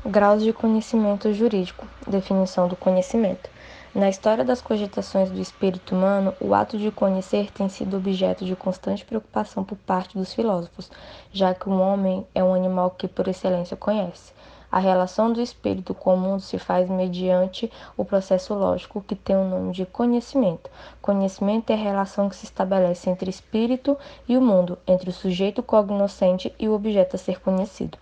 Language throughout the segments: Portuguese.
Graus de conhecimento jurídico. Definição do conhecimento. Na história das cogitações do espírito humano, o ato de conhecer tem sido objeto de constante preocupação por parte dos filósofos, já que o homem é um animal que, por excelência, conhece. A relação do espírito com o mundo se faz mediante o processo lógico que tem o nome de conhecimento. Conhecimento é a relação que se estabelece entre espírito e o mundo, entre o sujeito cognoscente e o objeto a ser conhecido.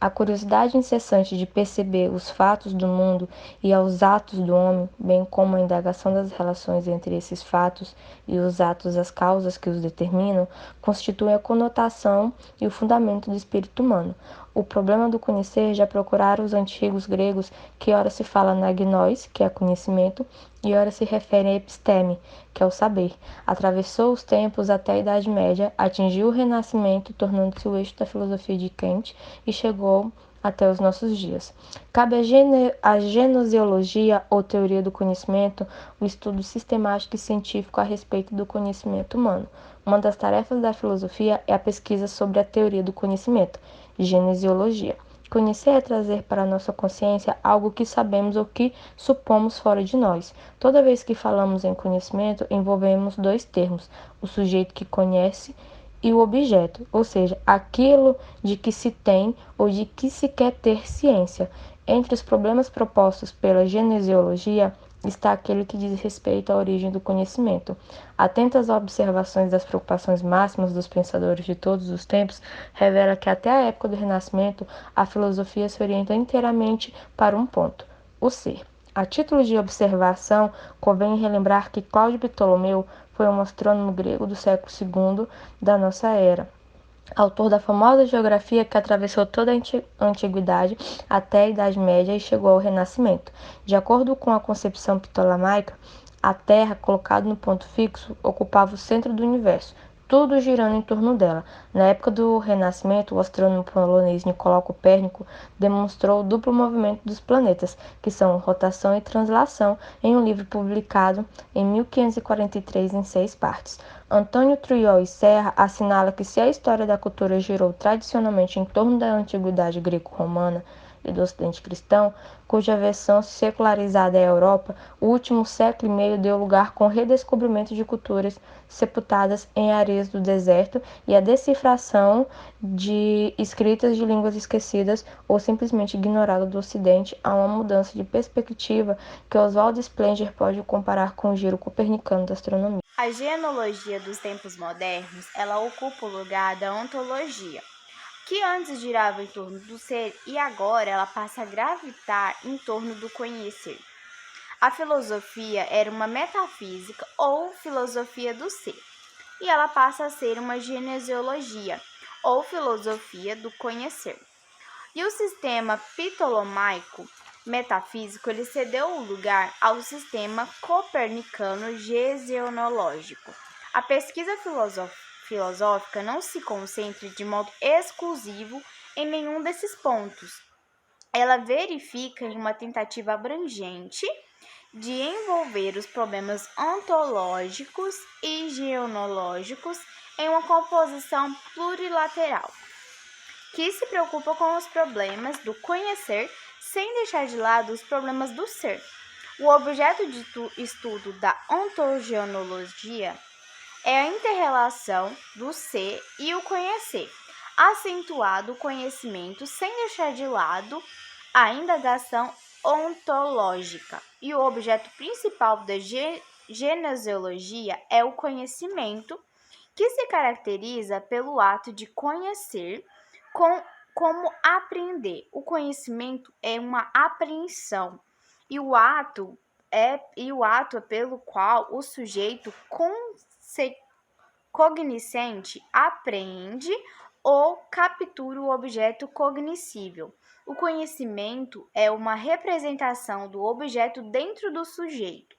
A curiosidade incessante de perceber os fatos do mundo e aos atos do homem, bem como a indagação das relações entre esses fatos e os atos, as causas que os determinam, constituem a conotação e o fundamento do espírito humano. O problema do conhecer já procuraram os antigos gregos, que ora se fala na gnós, que é conhecimento, e ora se refere a episteme, que é o saber. Atravessou os tempos até a Idade Média, atingiu o Renascimento, tornando-se o eixo da filosofia de Kant, e chegou até os nossos dias. Cabe à gnoseologia, ou teoria do conhecimento, o estudo sistemático e científico a respeito do conhecimento humano. Uma das tarefas da filosofia é a pesquisa sobre a teoria do conhecimento, gnesiologia. Conhecer é trazer para a nossa consciência algo que sabemos ou que supomos fora de nós. Toda vez que falamos em conhecimento, envolvemos dois termos: o sujeito que conhece e o objeto, ou seja, aquilo de que se tem ou de que se quer ter ciência. Entre os problemas propostos pela gnesiologia está aquele que diz respeito à origem do conhecimento. Atentas observações das preocupações máximas dos pensadores de todos os tempos, revela que até a época do Renascimento a filosofia se orienta inteiramente para um ponto: o ser. A título de observação, convém relembrar que Cláudio Ptolomeu foi um astrônomo grego do século II da nossa era, autor da famosa geografia que atravessou toda a antiguidade até a Idade Média e chegou ao Renascimento. De acordo com a concepção ptolomaica, a Terra, colocada no ponto fixo, ocupava o centro do universo, tudo girando em torno dela. Na época do Renascimento, o astrônomo polonês Nicolau Copérnico demonstrou o duplo movimento dos planetas, que são rotação e translação, em um livro publicado em 1543 em 6 partes. Antônio Trulloy Serra assinala que se a história da cultura girou tradicionalmente em torno da antiguidade greco-romana e do ocidente cristão, cuja versão secularizada é a Europa, o último século e meio deu lugar com o redescobrimento de culturas sepultadas em areias do deserto e a decifração de escritas de línguas esquecidas ou simplesmente ignoradas do ocidente, a uma mudança de perspectiva que Oswald Spengler pode comparar com o giro copernicano da astronomia. A genealogia dos tempos modernos, ela ocupa o lugar da ontologia, que antes girava em torno do ser e agora ela passa a gravitar em torno do conhecer. A filosofia era uma metafísica ou filosofia do ser, e ela passa a ser uma genesiologia ou filosofia do conhecer. E o sistema ptolomaico metafísico ele cedeu o lugar ao sistema copernicano gesionológico. A pesquisa filosófica não se concentra de modo exclusivo em nenhum desses pontos. Ela verifica em uma tentativa abrangente de envolver os problemas ontológicos e geonológicos em uma composição plurilateral, que se preocupa com os problemas do conhecer sem deixar de lado os problemas do ser. O objeto de estudo da ontogenologia é a interrelação do ser e o conhecer, acentuado o conhecimento sem deixar de lado a indagação ontológica. E o objeto principal da genesiologia é o conhecimento, que se caracteriza pelo ato de conhecer como aprender. O conhecimento é uma apreensão e o ato é pelo qual o sujeito cognoscente apreende ou captura o objeto cognoscível. O conhecimento é uma representação do objeto dentro do sujeito.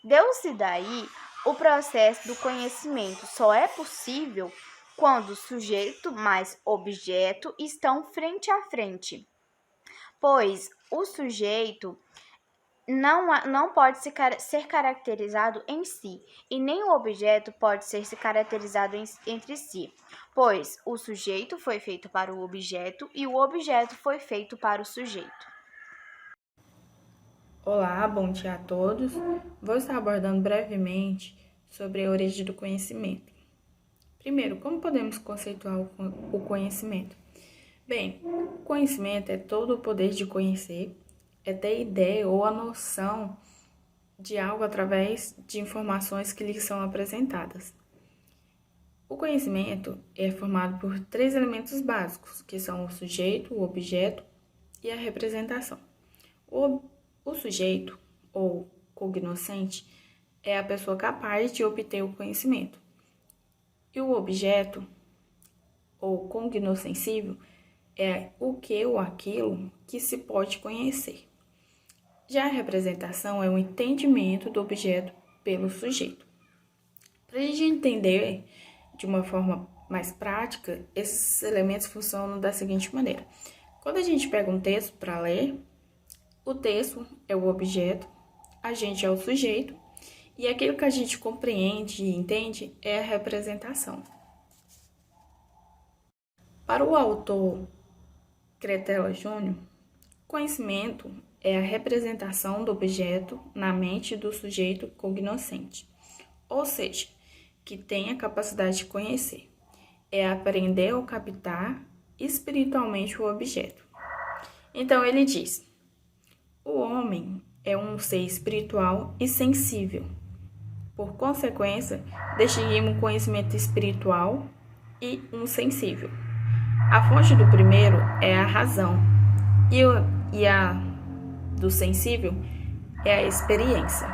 Deu-se daí o processo do conhecimento só é possível quando sujeito mais objeto estão frente a frente, pois o sujeito não pode ser caracterizado em si, e nem o objeto pode se caracterizado entre si, pois o sujeito foi feito para o objeto e o objeto foi feito para o sujeito. Olá, bom dia a todos. Vou estar abordando brevemente sobre a origem do conhecimento. Primeiro, como podemos conceituar o conhecimento? Bem, o conhecimento é todo o poder de conhecer, é ter ideia ou a noção de algo através de informações que lhe são apresentadas. O conhecimento é formado por 3 elementos básicos, que são o sujeito, o objeto e a representação. O sujeito, ou cognoscente, é a pessoa capaz de obter o conhecimento. E o objeto, ou cognoscensível, é o que ou aquilo que se pode conhecer. Já a representação é o entendimento do objeto pelo sujeito. Para a gente entender de uma forma mais prática, esses elementos funcionam da seguinte maneira. Quando a gente pega um texto para ler, o texto é o objeto, a gente é o sujeito, e aquilo que a gente compreende e entende é a representação. Para o autor Cretella Júnior, conhecimento é a representação do objeto na mente do sujeito cognoscente, ou seja, que tem a capacidade de conhecer. É aprender ou captar espiritualmente o objeto. Então ele diz: o homem é um ser espiritual e sensível. Por consequência, distinguimos um conhecimento espiritual e um sensível. A fonte do primeiro é a razão e a do sensível é a experiência.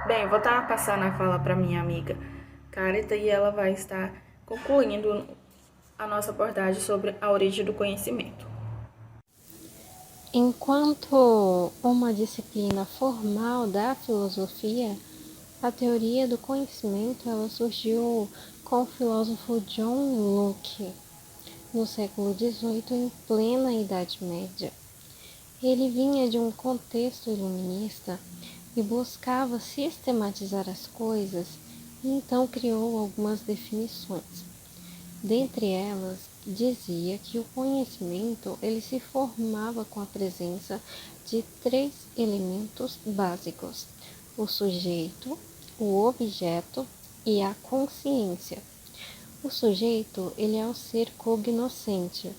Bem, eu vou estar passando a fala para minha amiga Carita e ela vai estar concluindo a nossa abordagem sobre a origem do conhecimento. Enquanto uma disciplina formal da filosofia, a teoria do conhecimento ela surgiu com o filósofo John Locke no século XVIII, em plena Idade Média. Ele vinha de um contexto iluminista e buscava sistematizar as coisas e então criou algumas definições. Dentre elas, dizia que o conhecimento ele se formava com a presença de 3 elementos básicos: o sujeito, o objeto e a consciência. O sujeito ele é o ser cognoscente,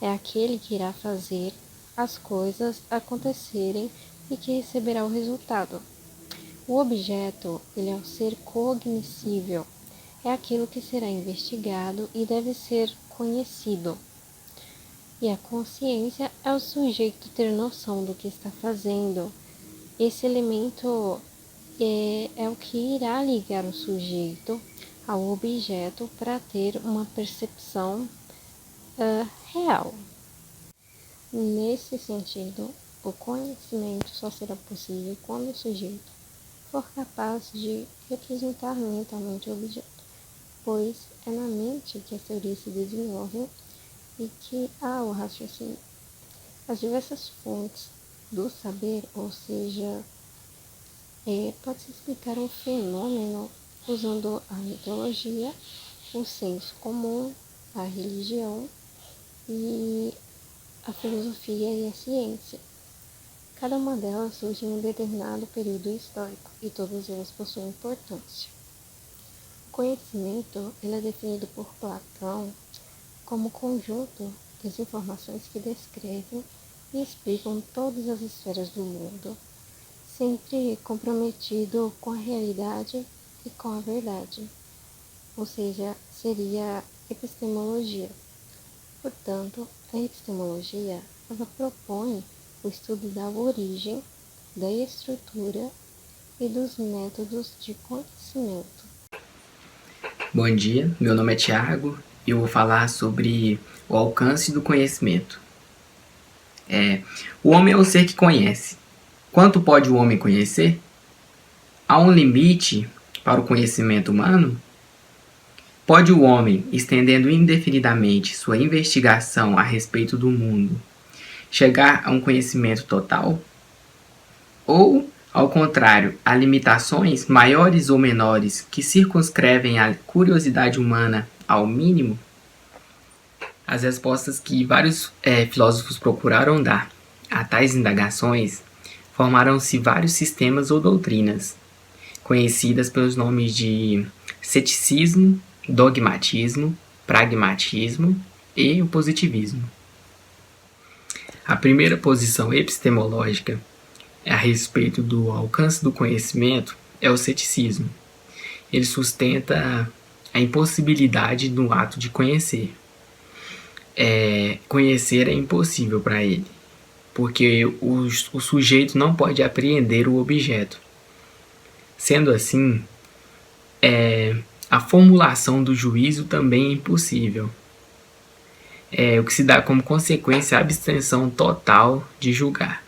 é aquele que irá fazer as coisas acontecerem e que receberá o resultado. O objeto ele é o ser cognoscível, é aquilo que será investigado e deve ser conhecido. E a consciência é o sujeito ter noção do que está fazendo. Esse elemento é o que irá ligar o sujeito ao objeto para ter uma percepção real. Nesse sentido, o conhecimento só será possível quando o sujeito for capaz de representar mentalmente o objeto, pois é na mente que as teorias se desenvolvem e que há o raciocínio. As diversas fontes do saber, ou seja, pode-se explicar um fenômeno usando a mitologia, o senso comum, a religião e a filosofia e a ciência. Cada uma delas surge em um determinado período histórico e todas elas possuem importância. O conhecimento ele é definido por Platão como conjunto das informações que descrevem e explicam todas as esferas do mundo, sempre comprometido com a realidade e com a verdade, ou seja, seria epistemologia. Portanto, a epistemologia ela propõe o estudo da origem, da estrutura e dos métodos de conhecimento. Bom dia, meu nome é Tiago e eu vou falar sobre o alcance do conhecimento. O homem é o ser que conhece. Quanto pode o homem conhecer? Há um limite para o conhecimento humano? Pode o homem, estendendo indefinidamente sua investigação a respeito do mundo, chegar a um conhecimento total? Ou, ao contrário, há limitações maiores ou menores que circunscrevem a curiosidade humana ao mínimo? As respostas que vários filósofos procuraram dar a tais indagações formaram-se vários sistemas ou doutrinas, conhecidas pelos nomes de ceticismo, dogmatismo, pragmatismo e o positivismo. A primeira posição epistemológica a respeito do alcance do conhecimento é o ceticismo. Ele sustenta a impossibilidade do ato de conhecer. Conhecer é impossível para ele, porque o sujeito não pode apreender o objeto. Sendo assim, a formulação do juízo também é impossível, o que se dá como consequência a abstenção total de julgar.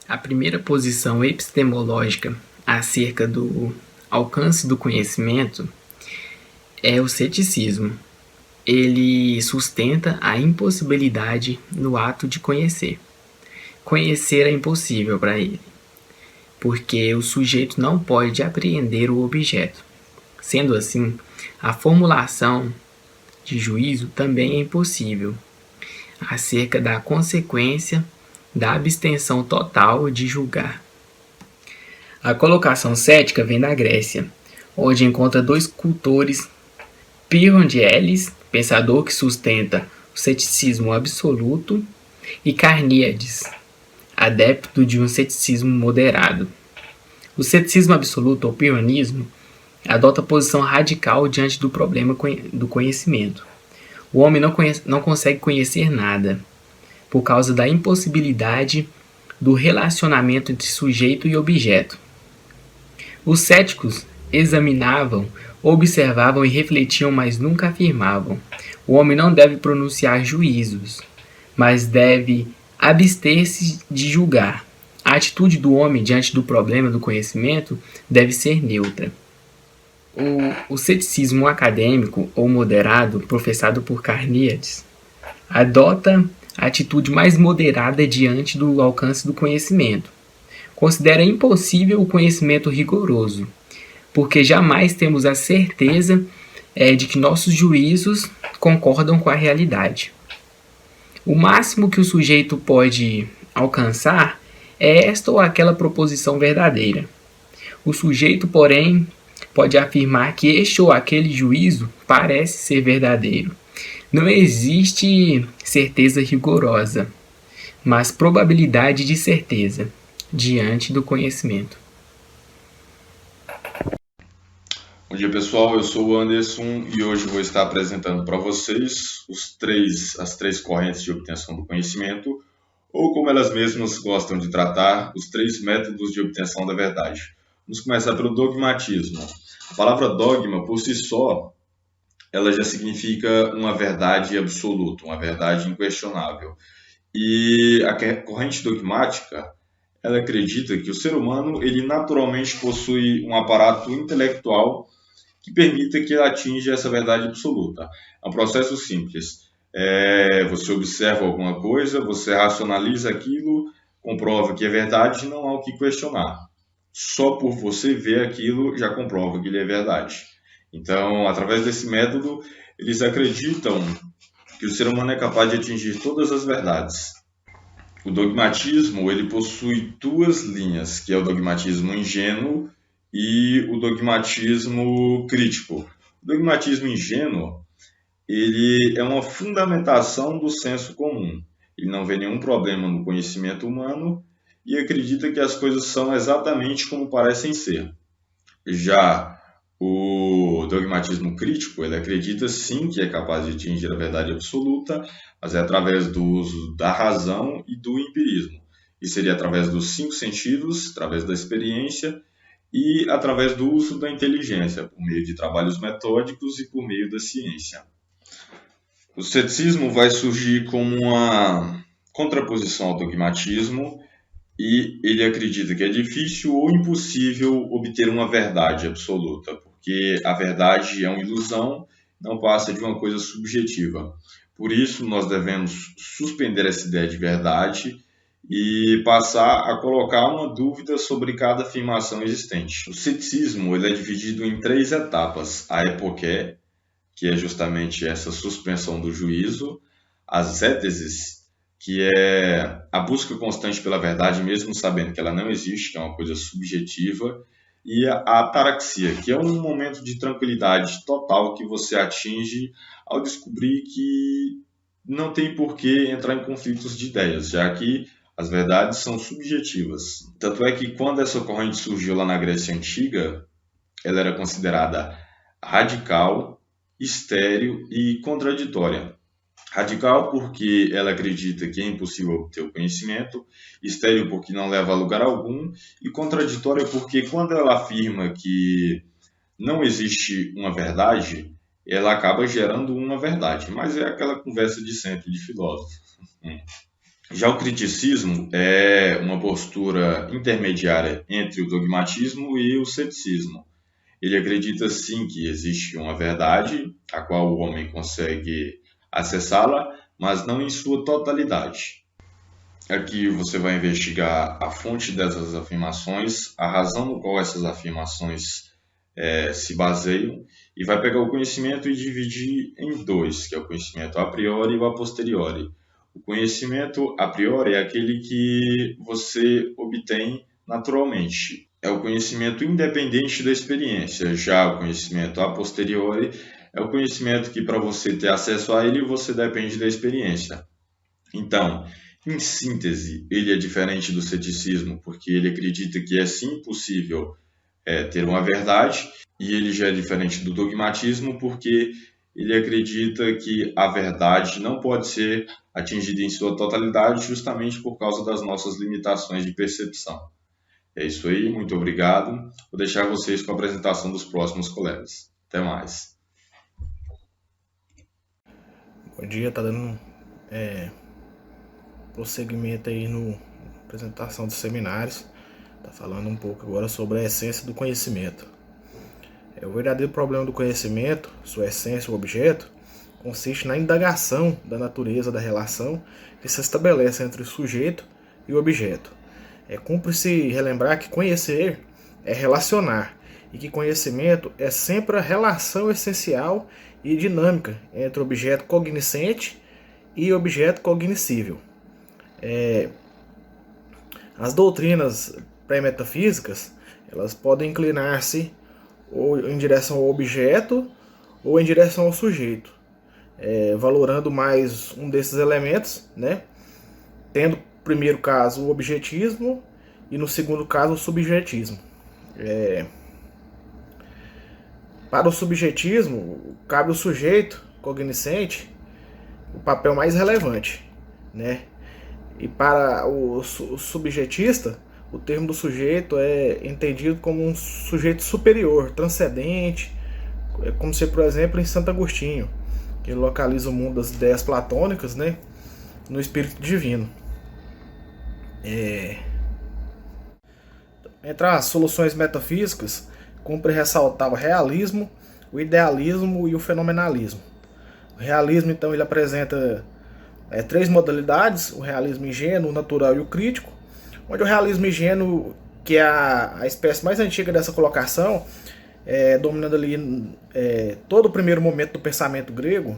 A primeira posição epistemológica acerca do alcance do conhecimento é o ceticismo. Ele sustenta a impossibilidade no ato de conhecer. Conhecer é impossível para ele, porque o sujeito não pode apreender o objeto. Sendo assim, a formulação de juízo também é impossível, acerca da consequência da abstenção total de julgar. A colocação cética vem da Grécia, onde encontra dois cultores, Pyrrhon de Elis, pensador que sustenta o ceticismo absoluto, e Carníades, adepto de um ceticismo moderado. O ceticismo absoluto, ou pyrrhonismo, adota posição radical diante do problema do conhecimento. O homem não consegue conhecer nada, por causa da impossibilidade do relacionamento entre sujeito e objeto. Os céticos examinavam, observavam e refletiam, mas nunca afirmavam. O homem não deve pronunciar juízos, mas deve abster-se de julgar. A atitude do homem diante do problema do conhecimento deve ser neutra. O ceticismo acadêmico ou moderado, professado por Carníades, adota a atitude mais moderada diante do alcance do conhecimento. Considera impossível o conhecimento rigoroso, porque jamais temos a certeza de que nossos juízos concordam com a realidade. O máximo que o sujeito pode alcançar é esta ou aquela proposição verdadeira. O sujeito, porém, pode afirmar que este ou aquele juízo parece ser verdadeiro. Não existe certeza rigorosa, mas probabilidade de certeza diante do conhecimento. Bom dia, pessoal. Eu sou o Anderson e hoje vou estar apresentando para vocês as três correntes de obtenção do conhecimento, ou como elas mesmas gostam de tratar, os três métodos de obtenção da verdade. Vamos começar pelo dogmatismo. A palavra dogma, por si só, ela já significa uma verdade absoluta, uma verdade inquestionável. E a corrente dogmática, ela acredita que o ser humano ele naturalmente possui um aparato intelectual que permita que ele atinja essa verdade absoluta. É um processo simples. Você observa alguma coisa, você racionaliza aquilo, comprova que é verdade e não há o que questionar. Só por você ver aquilo já comprova que ele é verdade. Então, através desse método, eles acreditam que o ser humano é capaz de atingir todas as verdades. O dogmatismo ele possui duas linhas, que é o dogmatismo ingênuo e o dogmatismo crítico. O dogmatismo ingênuo ele é uma fundamentação do senso comum. Ele não vê nenhum problema no conhecimento humano e acredita que as coisas são exatamente como parecem ser. Já o dogmatismo crítico, ele acredita sim que é capaz de atingir a verdade absoluta, mas é através do uso da razão e do empirismo. E seria através dos 5 sentidos, através da experiência e através do uso da inteligência, por meio de trabalhos metódicos e por meio da ciência. O ceticismo vai surgir como uma contraposição ao dogmatismo e ele acredita que é difícil ou impossível obter uma verdade absoluta, porque a verdade é uma ilusão, não passa de uma coisa subjetiva. Por isso, nós devemos suspender essa ideia de verdade e passar a colocar uma dúvida sobre cada afirmação existente. O ceticismo ele é dividido em 3 etapas. A epoqué, que é justamente essa suspensão do juízo, as éteses, que é a busca constante pela verdade, mesmo sabendo que ela não existe, que é uma coisa subjetiva, e a ataraxia, que é um momento de tranquilidade total que você atinge ao descobrir que não tem por que entrar em conflitos de ideias, já que as verdades são subjetivas. Tanto é que quando essa corrente surgiu lá na Grécia Antiga, ela era considerada radical, estéril e contraditória. Radical porque ela acredita que é impossível obter o conhecimento, estéril porque não leva a lugar algum, e contraditória porque quando ela afirma que não existe uma verdade, ela acaba gerando uma verdade, mas é aquela conversa de sempre de filósofo. Já o criticismo é uma postura intermediária entre o dogmatismo e o ceticismo. Ele acredita sim que existe uma verdade, a qual o homem consegue acessá-la, mas não em sua totalidade. Aqui você vai investigar a fonte dessas afirmações, a razão no qual essas afirmações se baseiam, e vai pegar o conhecimento e dividir em dois, que é o conhecimento a priori e o a posteriori. O conhecimento a priori é aquele que você obtém naturalmente. É o conhecimento independente da experiência. Já o conhecimento a posteriori é o conhecimento que, para você ter acesso a ele, você depende da experiência. Então, em síntese, ele é diferente do ceticismo, porque ele acredita que é sim possível ter uma verdade, e ele já é diferente do dogmatismo, porque ele acredita que a verdade não pode ser atingida em sua totalidade justamente por causa das nossas limitações de percepção. É isso aí, muito obrigado. Vou deixar vocês com a apresentação dos próximos colegas. Até mais. Bom dia, tá dando prosseguimento aí na apresentação dos seminários. Tá falando um pouco agora sobre a essência do conhecimento. O verdadeiro problema do conhecimento, sua essência, o objeto, consiste na indagação da natureza da relação que se estabelece entre o sujeito e o objeto. Cumpre-se relembrar que conhecer é relacionar, e que conhecimento é sempre a relação essencial e dinâmica entre o objeto cognoscente e o objeto cognoscível. As doutrinas pré-metafísicas, elas podem inclinar-se ou em direção ao objeto ou em direção ao sujeito, valorando mais um desses elementos, né? Tendo no primeiro caso o objetismo e no segundo caso o subjetismo. Para o subjetismo, cabe ao sujeito cognoscente o papel mais relevante, né? E para o subjetista, o termo do sujeito é entendido como um sujeito superior, transcendente, como se, por exemplo, em Santo Agostinho, que localiza o mundo das ideias platônicas, né, no espírito divino. Entre as soluções metafísicas, cumpre ressaltar o realismo, o idealismo e o fenomenalismo. O realismo, então, ele apresenta três modalidades: o realismo ingênuo, o natural e o crítico, onde o realismo ingênuo, que é a espécie mais antiga dessa colocação, dominando ali todo o primeiro momento do pensamento grego,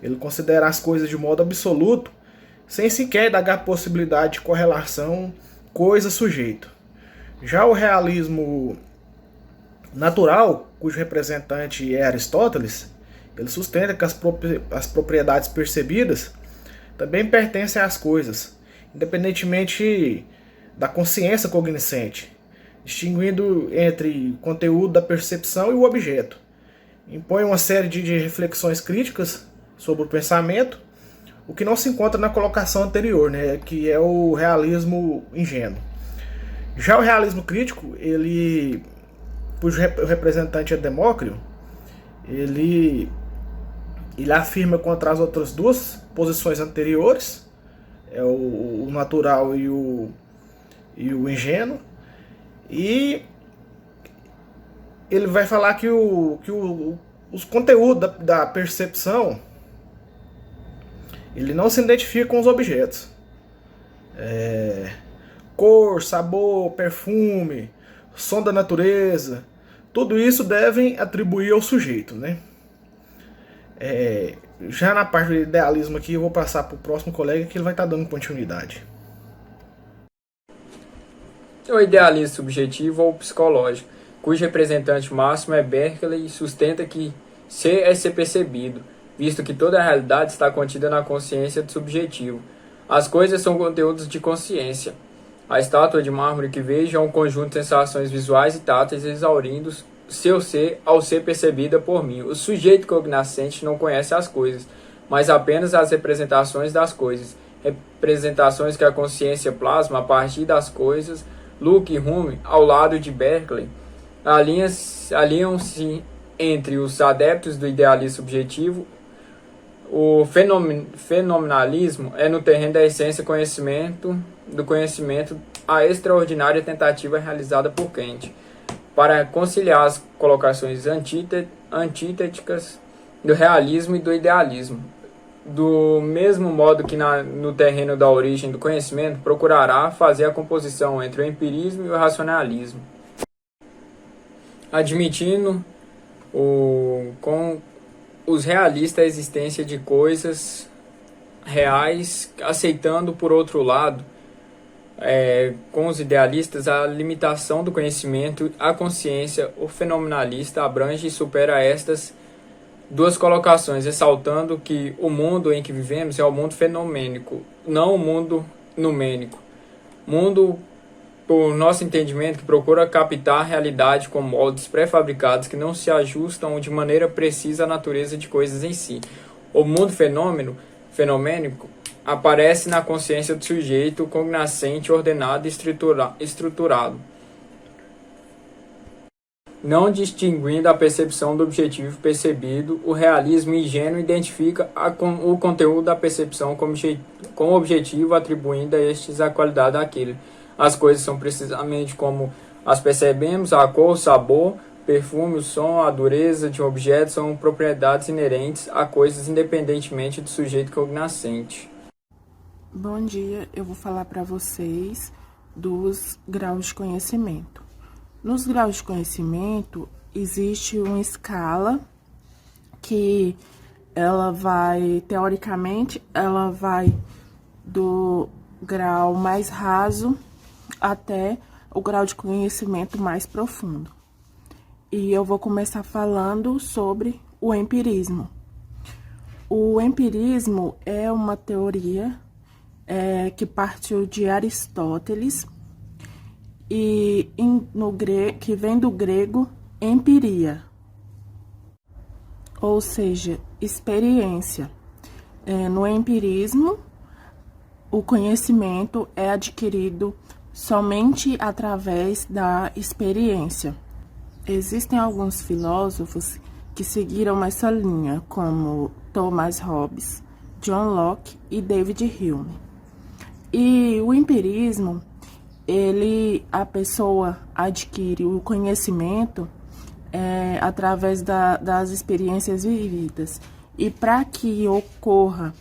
ele considera as coisas de modo absoluto, sem sequer indagar a possibilidade de correlação coisa-sujeito. Já o realismo natural, cujo representante é Aristóteles, ele sustenta que as propriedades percebidas também pertencem às coisas, independentemente da consciência cognoscente, distinguindo entre o conteúdo da percepção e o objeto. Impõe uma série de reflexões críticas sobre o pensamento, o que não se encontra na colocação anterior, né, que é o realismo ingênuo. Já o realismo crítico, cujo representante é Demócrito, ele afirma contra as outras duas posições anteriores, o natural e o ingênuo, e ele vai falar que os conteúdos da percepção, ele não se identifica com os objetos. Cor, sabor, perfume, som da natureza, tudo isso devem atribuir ao sujeito, né? Já na parte do idealismo aqui, eu vou passar para o próximo colega que ele vai estar dando continuidade. O idealismo subjetivo ou psicológico, cujo representante máximo é Berkeley, sustenta que ser é ser percebido, visto que toda a realidade está contida na consciência do subjetivo. As coisas são conteúdos de consciência. A estátua de mármore que vejo é um conjunto de sensações visuais e táteis exaurindo seu ser ao ser percebida por mim. O sujeito cognoscente não conhece as coisas, mas apenas as representações das coisas, representações que a consciência plasma a partir das coisas. Luke e Hume, ao lado de Berkeley, aliam-se entre os adeptos do idealismo subjetivo. O fenomenalismo é no terreno da essência do conhecimento a extraordinária tentativa realizada por Kant para conciliar as colocações antíteticas do realismo e do idealismo. Do mesmo modo que no terreno da origem do conhecimento, procurará fazer a composição entre o empirismo e o racionalismo, admitindo com os realistas a existência de coisas reais, aceitando, por outro lado, com os idealistas, a limitação do conhecimento. A consciência, o fenomenalista, abrange e supera estas duas colocações, ressaltando que o mundo em que vivemos é o mundo fenomênico, não o mundo numênico. Mundo, por nosso entendimento, que procura captar a realidade com moldes pré-fabricados que não se ajustam de maneira precisa à natureza de coisas em si. O mundo fenomênico aparece na consciência do sujeito cognoscente, ordenado e estruturado, não distinguindo a percepção do objetivo percebido. O realismo ingênuo identifica o conteúdo da percepção como objetivo, atribuindo a estes a qualidade daquele. As coisas são precisamente como as percebemos. A cor, o sabor, perfume, o som, a dureza de um objeto são propriedades inerentes a coisas independentemente do sujeito cognoscente. Bom dia, eu vou falar para vocês dos graus de conhecimento. Nos graus de conhecimento, existe uma escala que teoricamente, ela vai do grau mais raso até o grau de conhecimento mais profundo. E eu vou começar falando sobre o empirismo. O empirismo é uma teoria que partiu de Aristóteles, e que vem do grego empiria, ou seja, experiência. No empirismo, o conhecimento é adquirido somente através da experiência. Existem alguns filósofos que seguiram essa linha, como Thomas Hobbes, John Locke e David Hume. E o empirismo, a pessoa adquire o conhecimento através das experiências vividas. E para que ocorra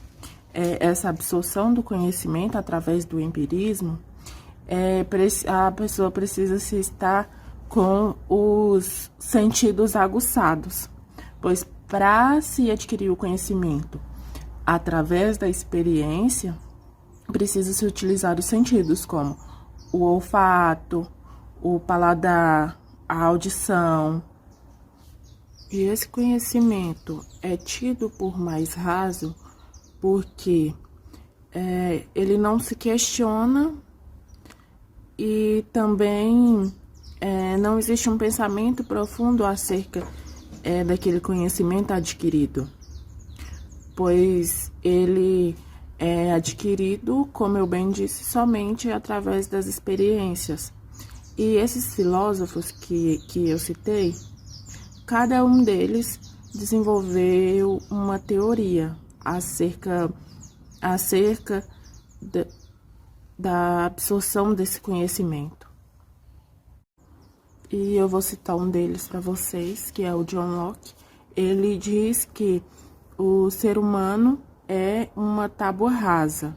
essa absorção do conhecimento através do empirismo, a pessoa precisa se estar com os sentidos aguçados, pois para se adquirir o conhecimento através da experiência, precisa se utilizar os sentidos, como o olfato, o paladar, a audição. E esse conhecimento é tido por mais raso porque ele não se questiona e também não existe um pensamento profundo acerca daquele conhecimento adquirido, pois ele é adquirido, como eu bem disse, somente através das experiências. E esses filósofos que eu citei, cada um deles desenvolveu uma teoria acerca da absorção desse conhecimento. E eu vou citar um deles para vocês, que é o John Locke. Ele diz que o ser humano é uma tábua rasa,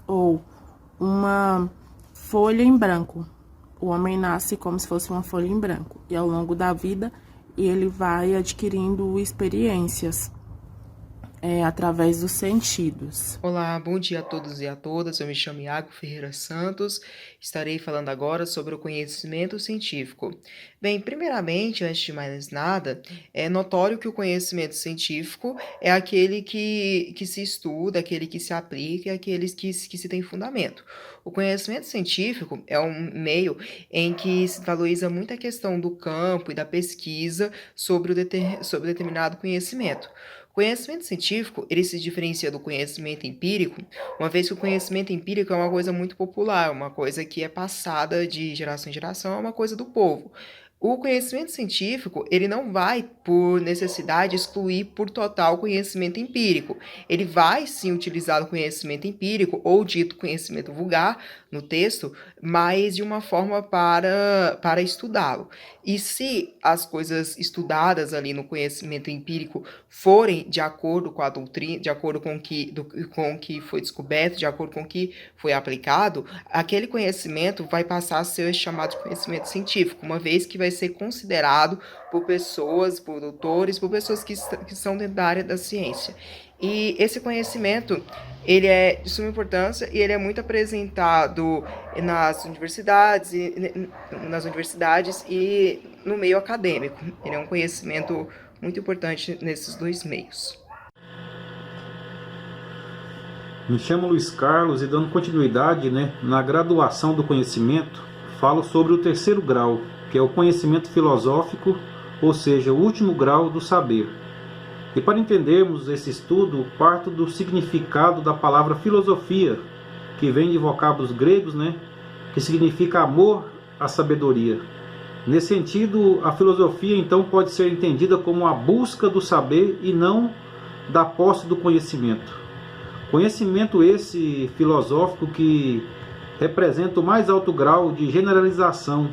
ou uma folha em branco. O homem nasce como se fosse uma folha em branco, e ao longo da vida ele vai adquirindo experiências. através dos sentidos. Olá, bom dia a todos e a todas. Eu me chamo Iago Ferreira Santos. Estarei falando agora sobre o conhecimento científico. Bem, primeiramente, antes de mais nada, é notório que o conhecimento científico é aquele que se estuda, aquele que se aplica, aquele que se tem fundamento. O conhecimento científico é um meio em que se valoriza muito a questão do campo e da pesquisa sobre determinado conhecimento. O conhecimento científico, ele se diferencia do conhecimento empírico, uma vez que o conhecimento empírico é uma coisa muito popular, uma coisa que é passada de geração em geração, é uma coisa do povo. O conhecimento científico, ele não vai, por necessidade, excluir por total o conhecimento empírico. Ele vai, sim, utilizar o conhecimento empírico, ou dito conhecimento vulgar, no texto, mas de uma forma para estudá-lo. E se as coisas estudadas ali no conhecimento empírico forem de acordo com a doutrina, de acordo com o que foi descoberto, de acordo com o que foi aplicado, aquele conhecimento vai passar a ser chamado de conhecimento científico, uma vez que vai ser considerado por pessoas, por doutores, por pessoas que são dentro da área da ciência. E esse conhecimento, ele é de suma importância e ele é muito apresentado nas universidades e no meio acadêmico. Ele é um conhecimento muito importante nesses dois meios. Me chamo Luiz Carlos e, dando continuidade, na graduação do conhecimento, falo sobre o terceiro grau, que é o conhecimento filosófico, ou seja, o último grau do saber. E para entendermos esse estudo, parto do significado da palavra filosofia, que vem de vocábulos gregos, que significa amor à sabedoria. Nesse sentido, a filosofia então pode ser entendida como a busca do saber e não da posse do conhecimento. Conhecimento esse filosófico que representa o mais alto grau de generalização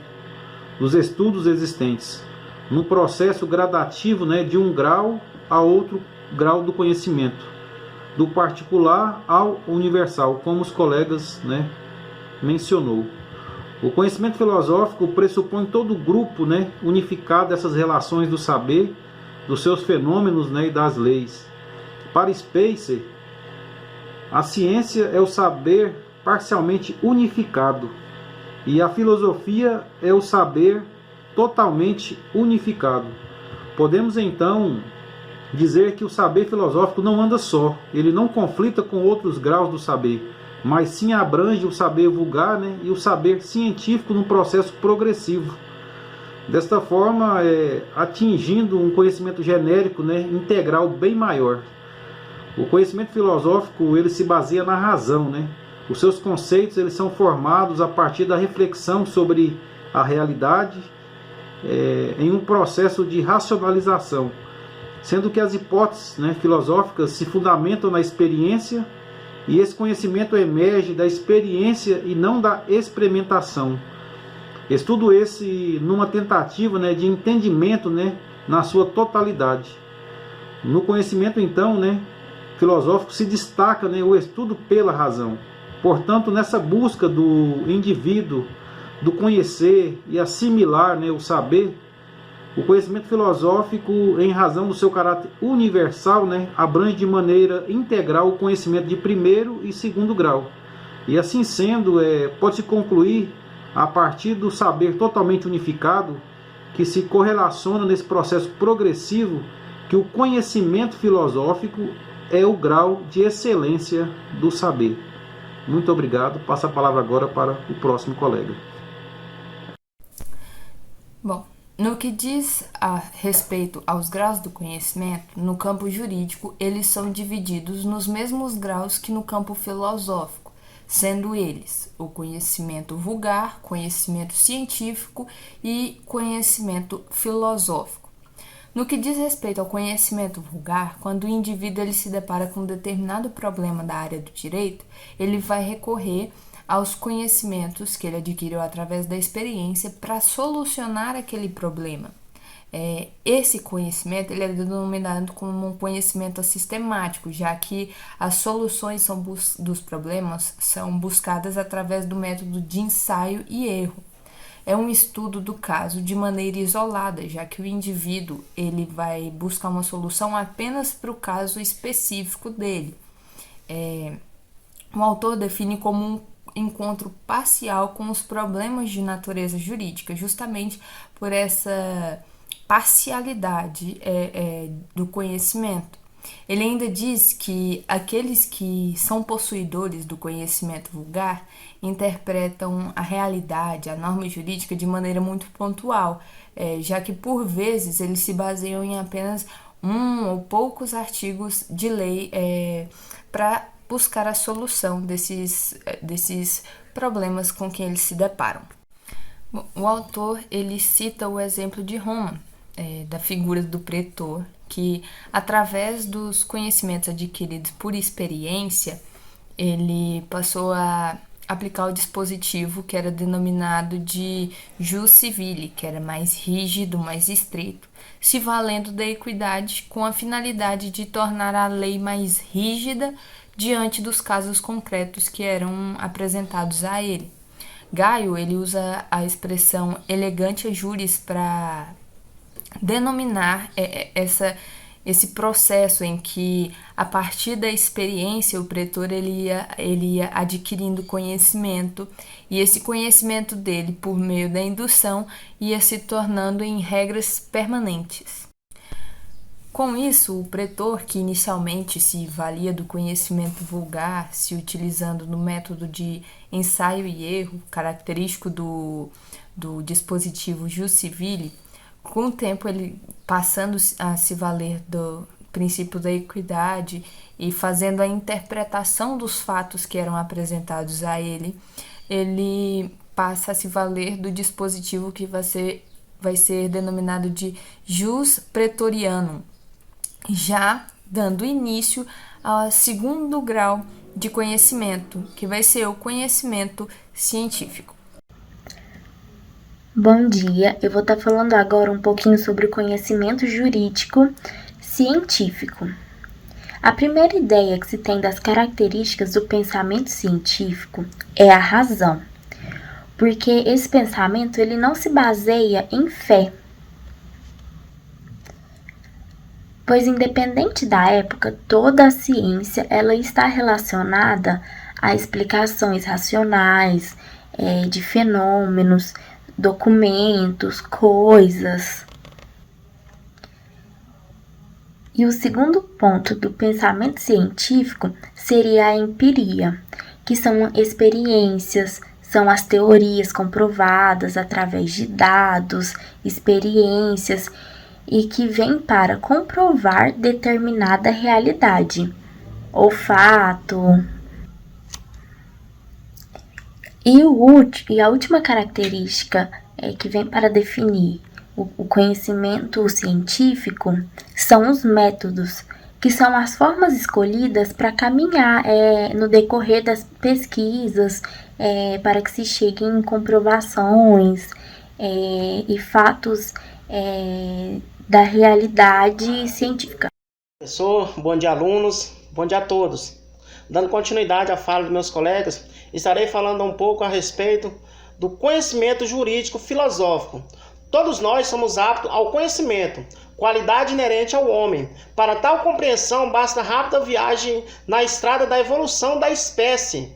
dos estudos existentes, num processo gradativo de um grau a outro grau do conhecimento, do particular ao universal, como os colegas mencionou. O conhecimento filosófico pressupõe todo o grupo unificado dessas relações do saber, dos seus fenômenos e das leis. Para Spacer, a ciência é o saber parcialmente unificado e a filosofia é o saber totalmente unificado. Podemos então dizer que o saber filosófico não anda só, ele não conflita com outros graus do saber, mas sim abrange o saber vulgar e o saber científico num processo progressivo. Desta forma, atingindo um conhecimento genérico integral bem maior. O conhecimento filosófico ele se baseia na razão. Os seus conceitos eles são formados a partir da reflexão sobre a realidade em um processo de racionalização, sendo que as hipóteses filosóficas se fundamentam na experiência e esse conhecimento emerge da experiência e não da experimentação. Estudo esse numa tentativa de entendimento na sua totalidade. No conhecimento então filosófico se destaca o estudo pela razão. Portanto, nessa busca do indivíduo, do conhecer e assimilar o saber, o conhecimento filosófico, em razão do seu caráter universal, abrange de maneira integral o conhecimento de primeiro e segundo grau. E assim sendo, pode-se concluir, a partir do saber totalmente unificado, que se correlaciona nesse processo progressivo, que o conhecimento filosófico é o grau de excelência do saber. Muito obrigado. Passo a palavra agora para o próximo colega. Bom, no que diz a respeito aos graus do conhecimento, no campo jurídico, eles são divididos nos mesmos graus que no campo filosófico, sendo eles o conhecimento vulgar, conhecimento científico e conhecimento filosófico. No que diz respeito ao conhecimento vulgar, quando o indivíduo ele se depara com um determinado problema da área do direito, ele vai recorrer aos conhecimentos que ele adquiriu através da experiência para solucionar aquele problema. Esse conhecimento ele é denominado como um conhecimento sistemático, já que as soluções dos problemas são buscadas através do método de ensaio e erro. é um estudo do caso de maneira isolada, já que o indivíduo ele vai buscar uma solução apenas para o caso específico dele. O autor define como um encontro parcial com os problemas de natureza jurídica, justamente por essa parcialidade do conhecimento. Ele ainda diz que aqueles que são possuidores do conhecimento vulgar interpretam a realidade, a norma jurídica de maneira muito pontual, já que por vezes eles se baseiam em apenas um ou poucos artigos de lei para buscar a solução desses problemas com que eles se deparam. Bom, o autor ele cita o exemplo de Roma, da figura do pretor, que através dos conhecimentos adquiridos por experiência, ele passou a aplicar o dispositivo que era denominado de jus civile, que era mais rígido, mais estreito, se valendo da equidade com a finalidade de tornar a lei mais rígida diante dos casos concretos que eram apresentados a ele. Gaio ele usa a expressão elegantia juris para denominar esse processo em que, a partir da experiência, o pretor ele ia adquirindo conhecimento, e esse conhecimento dele, por meio da indução, ia se tornando em regras permanentes. Com isso, o pretor, que inicialmente se valia do conhecimento vulgar, se utilizando no método de ensaio e erro, característico do dispositivo jus civile, com o tempo ele passando a se valer do princípio da equidade e fazendo a interpretação dos fatos que eram apresentados a ele, ele passa a se valer do dispositivo que vai ser denominado de jus praetorianum, já dando início ao segundo grau de conhecimento, que vai ser o conhecimento científico. Bom dia, eu vou estar falando agora um pouquinho sobre o conhecimento jurídico científico. A primeira ideia que se tem das características do pensamento científico é a razão, porque esse pensamento ele não se baseia em fé, pois independente da época, toda a ciência ela está relacionada a explicações racionais de fenômenos, documentos, coisas. E o segundo ponto do pensamento científico seria a empiria, que são experiências, são as teorias comprovadas através de dados, experiências, e que vêm para comprovar determinada realidade, ou fato. E a última característica que vem para definir o conhecimento científico são os métodos, que são as formas escolhidas para caminhar no decorrer das pesquisas, para que se chegue em comprovações e fatos da realidade científica. Professor, bom dia alunos, bom dia a todos. Dando continuidade à fala dos meus colegas, estarei falando um pouco a respeito do conhecimento jurídico filosófico. Todos nós somos aptos ao conhecimento, qualidade inerente ao homem. Para tal compreensão, basta rápida viagem na estrada da evolução da espécie.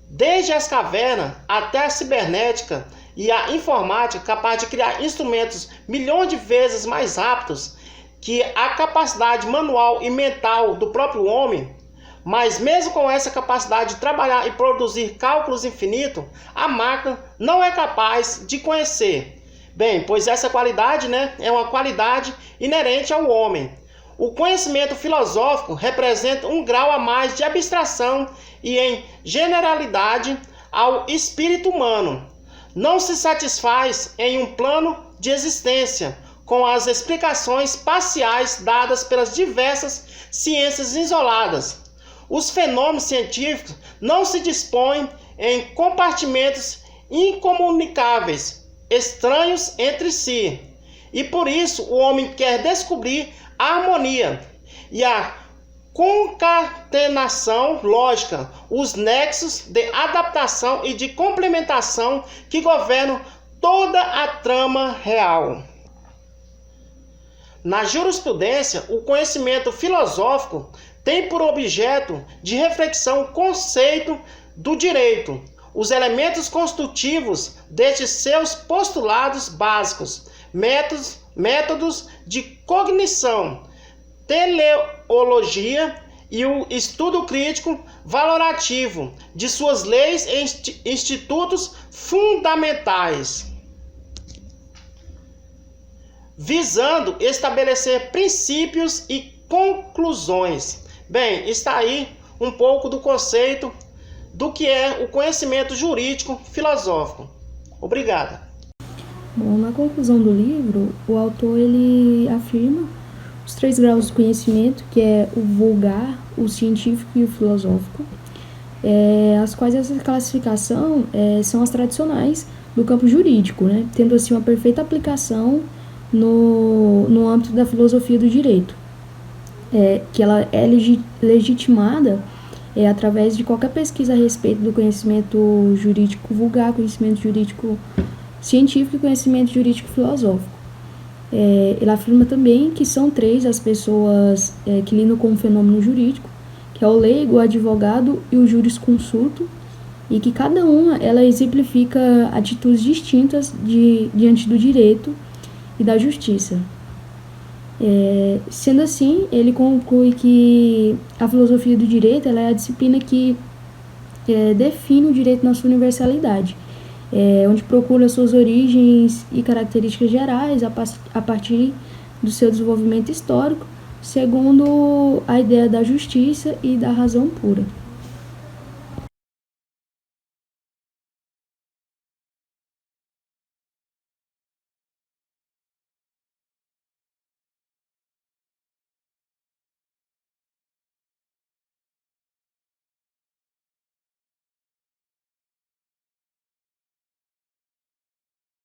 Desde as cavernas até a cibernética e a informática, capaz de criar instrumentos milhões de vezes mais rápidos que a capacidade manual e mental do próprio homem. Mas mesmo com essa capacidade de trabalhar e produzir cálculos infinitos, a máquina não é capaz de conhecer. Bem, pois essa qualidade, é uma qualidade inerente ao homem. O conhecimento filosófico representa um grau a mais de abstração e em generalidade ao espírito humano. Não se satisfaz em um plano de existência com as explicações parciais dadas pelas diversas ciências isoladas. Os fenômenos científicos não se dispõem em compartimentos incomunicáveis, estranhos entre si. E por isso o homem quer descobrir a harmonia e a concatenação lógica, os nexos de adaptação e de complementação que governam toda a trama real. Na jurisprudência, o conhecimento filosófico tem por objeto de reflexão o conceito do direito, os elementos constitutivos destes seus postulados básicos, métodos de cognição, teleologia e o estudo crítico valorativo de suas leis e institutos fundamentais, visando estabelecer princípios e conclusões. Bem, está aí um pouco do conceito do que é o conhecimento jurídico filosófico. Obrigada. Bom, na conclusão do livro, o autor ele afirma os 3 graus do conhecimento, que é o vulgar, o científico e o filosófico, as quais essa classificação são as tradicionais do campo jurídico, né? Tendo assim uma perfeita aplicação no âmbito da filosofia do direito, que ela é legitimada através de qualquer pesquisa a respeito do conhecimento jurídico vulgar, conhecimento jurídico científico e conhecimento jurídico filosófico. Ele afirma também que são 3 as pessoas que lidam com o fenômeno jurídico, que é o leigo, o advogado e o jurisconsulto, e que cada uma ela exemplifica atitudes distintas diante do direito e da justiça. Sendo assim, ele conclui que a filosofia do direito ela é a disciplina que define o direito na sua universalidade, onde procura suas origens e características gerais a partir do seu desenvolvimento histórico, segundo a ideia da justiça e da razão pura.